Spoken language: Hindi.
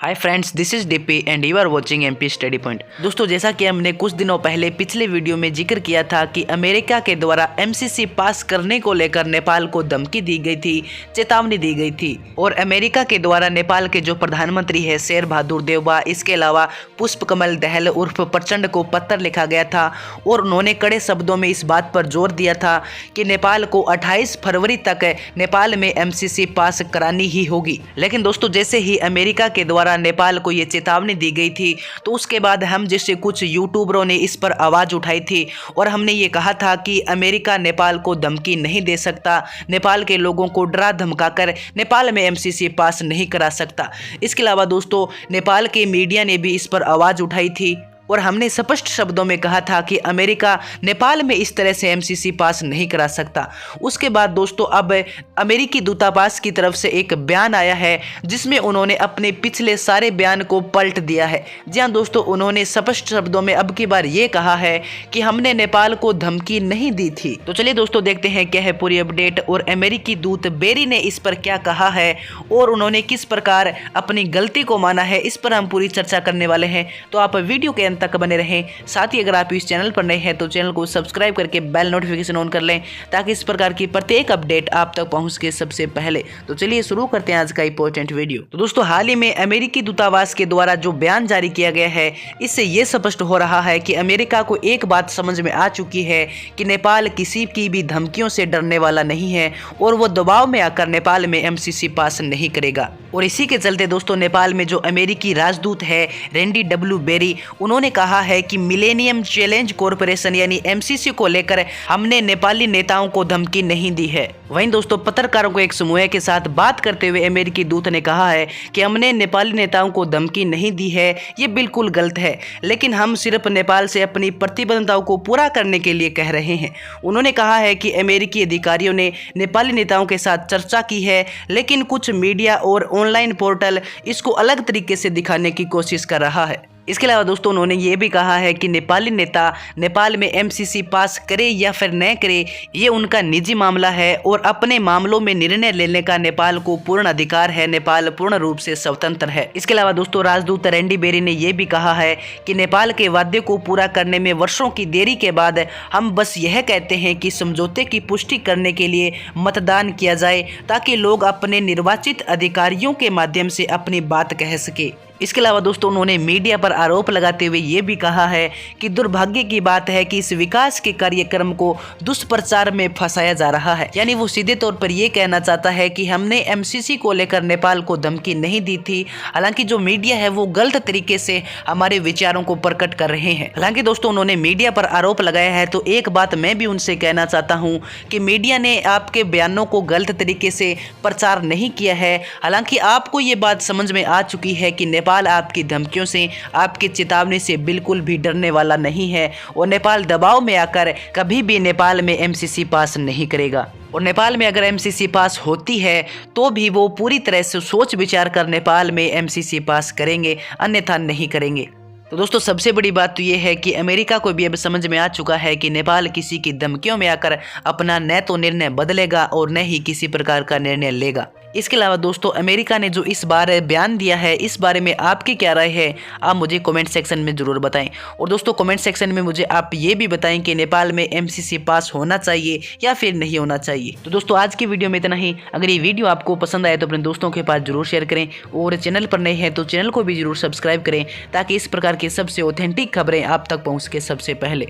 Hi friends, this is DP and you are watching MP study point. दोस्तों, जैसा कि हमने कुछ दिनों पहले पिछले वीडियो में जिक्र किया था कि अमेरिका के द्वारा एमसीसी पास करने को लेकर नेपाल को धमकी दी गई थी, चेतावनी दी गई थी और अमेरिका के द्वारा नेपाल के जो प्रधानमंत्री है शेर बहादुर देउबा, इसके अलावा पुष्पकमल दहल उर्फ प्रचंड को पत्र लिखा गया था और उन्होंने कड़े शब्दों में इस बात पर जोर दिया था कि नेपाल को 28 फरवरी तक नेपाल में एमसीसी पास करानी ही होगी। लेकिन दोस्तों, जैसे ही अमेरिका के द्वारा नेपाल को ये चेतावनी दी गई थी तो उसके बाद हम जैसे कुछ यूट्यूबरों ने इस पर आवाज़ उठाई थी और हमने ये कहा था कि अमेरिका नेपाल को धमकी नहीं दे सकता, नेपाल के लोगों को डरा धमकाकर नेपाल में एमसीसी पास नहीं करा सकता। इसके अलावा दोस्तों, नेपाल के मीडिया ने भी इस पर आवाज़ उठाई थी और हमने स्पष्ट शब्दों में कहा था कि अमेरिका नेपाल में इस तरह से एमसीसी पास नहीं करा सकता। उसके बाद दोस्तों, अब अमेरिकी दूतावास की तरफ से एक बयान आया है जिसमें उन्होंने अपने पिछले सारे बयान को पलट दिया है। जी हाँ दोस्तों, उन्होंने स्पष्ट शब्दों में अब की बार ये कहा है कि हमने नेपाल को धमकी नहीं दी थी। तो चलिए दोस्तों, देखते हैं क्या है पूरी अपडेट और अमेरिकी दूत बेरी ने इस पर क्या कहा है और उन्होंने किस प्रकार अपनी गलती को माना है, इस पर हम पूरी चर्चा करने वाले हैं। तो आप वीडियो के तक बने रहें। साथ ही अगर आप इस चैनल पर नए हैं तो चैनल को सब्सक्राइब करके बेल नोटिफिकेशन ऑन कर लें ताकि इस प्रकार की प्रत्येक अपडेट आप तक पहुंच के सबसे पहले। तो चलिए शुरू करते हैं आज का इंपॉर्टेंट वीडियो। तो दोस्तों, हाल ही में अमेरिकी दूतावास के द्वारा जो बयान जारी किया गया है, इससे यह स्पष्ट हो रहा है कि अमेरिका को एक बात समझ में आ चुकी है कि नेपाल किसी की भी धमकियों से डरने वाला नहीं है और वो दबाव में आकर नेपाल में एमसीसी पास नहीं करेगा। और इसी के चलते दोस्तों, नेपाल में जो अमेरिकी राजदूत है रैंडी डब्ल्यू बेरी, उन्होंने कहा है कि मिलेनियम चैलेंज कॉरपोरेशन यानी एमसीसी को लेकर हमने नेपाली नेताओं को धमकी नहीं दी है। वहीं दोस्तों, पत्रकारों को एक समूह के साथ बात करते हुए अमेरिकी दूत ने कहा है कि हमने नेपाली नेताओं को धमकी नहीं दी है, ये बिल्कुल गलत है, लेकिन हम सिर्फ नेपाल से अपनी प्रतिबद्धताओं को पूरा करने के लिए कह रहे हैं। उन्होंने कहा है कि अमेरिकी अधिकारियों ने नेपाली नेताओं के साथ चर्चा की है, लेकिन कुछ मीडिया और ऑनलाइन पोर्टल इसको अलग तरीके से दिखाने की कोशिश कर रहा है। इसके अलावा दोस्तों, उन्होंने ये भी कहा है कि नेपाली नेता नेपाल में एमसीसी पास करे या फिर न करे, ये उनका निजी मामला है और अपने मामलों में निर्णय लेने का नेपाल को पूर्ण अधिकार है। नेपाल पूर्ण रूप से स्वतंत्र है। इसके अलावा दोस्तों, राजदूत रैंडी बेरी ने यह भी कहा है कि नेपाल के वादे को पूरा करने में वर्षों की देरी के बाद हम बस यह कहते हैं कि समझौते की पुष्टि करने के लिए मतदान किया जाए ताकि लोग अपने निर्वाचित अधिकारियों के माध्यम से अपनी बात कह सके। इसके अलावा दोस्तों, उन्होंने मीडिया पर आरोप लगाते हुए ये भी कहा है कि दुर्भाग्य की बात है कि इस विकास के कार्यक्रम को दुष्प्रचार में फंसाया जा रहा है। यानी वो सीधे तौर पर यह कहना चाहता है कि हमने एमसीसी को लेकर नेपाल को धमकी नहीं दी थी। हालांकि जो मीडिया है वो गलत तरीके से हमारे विचारों को प्रकट कर रहे हैं। हालांकि दोस्तों, उन्होंने मीडिया पर आरोप लगाया है, तो एक बात मैं भी उनसे कहना चाहता हूँ कि मीडिया ने आपके बयानों को गलत तरीके से प्रचार नहीं किया है। हालांकि आपको ये बात समझ में आ चुकी है कि नेपाल आपकी धमकियों से, आपकी चेतावनी से बिल्कुल भी डरने वाला नहीं है और नेपाल दबाव में आकर कभी भी नेपाल में एमसीसी पास नहीं करेगा। और नेपाल में अगर एमसीसी पास होती है तो भी वो पूरी तरह से सोच विचार कर नेपाल में एमसीसी पास करेंगे, अन्यथा नहीं करेंगे। तो दोस्तों, सबसे बड़ी बात तो ये है कि अमेरिका को भी अब समझ में आ चुका है कि नेपाल किसी की धमकियों में आकर अपना न तो निर्णय बदलेगा और न ही किसी प्रकार का निर्णय लेगा। इसके अलावा दोस्तों, अमेरिका ने जो इस बार बयान दिया है, इस बारे में आपकी क्या राय है, आप मुझे कमेंट सेक्शन में ज़रूर बताएं। और दोस्तों, कमेंट सेक्शन में मुझे आप ये भी बताएं कि नेपाल में एमसीसी पास होना चाहिए या फिर नहीं होना चाहिए। तो दोस्तों, आज की वीडियो में इतना ही। अगर ये वीडियो आपको पसंद आए तो अपने दोस्तों के पास जरूर शेयर करें और चैनल पर नए हैं तो चैनल को भी जरूर सब्सक्राइब करें ताकि इस प्रकार की सबसे ऑथेंटिक खबरें आप तक पहुँच के सबसे पहले।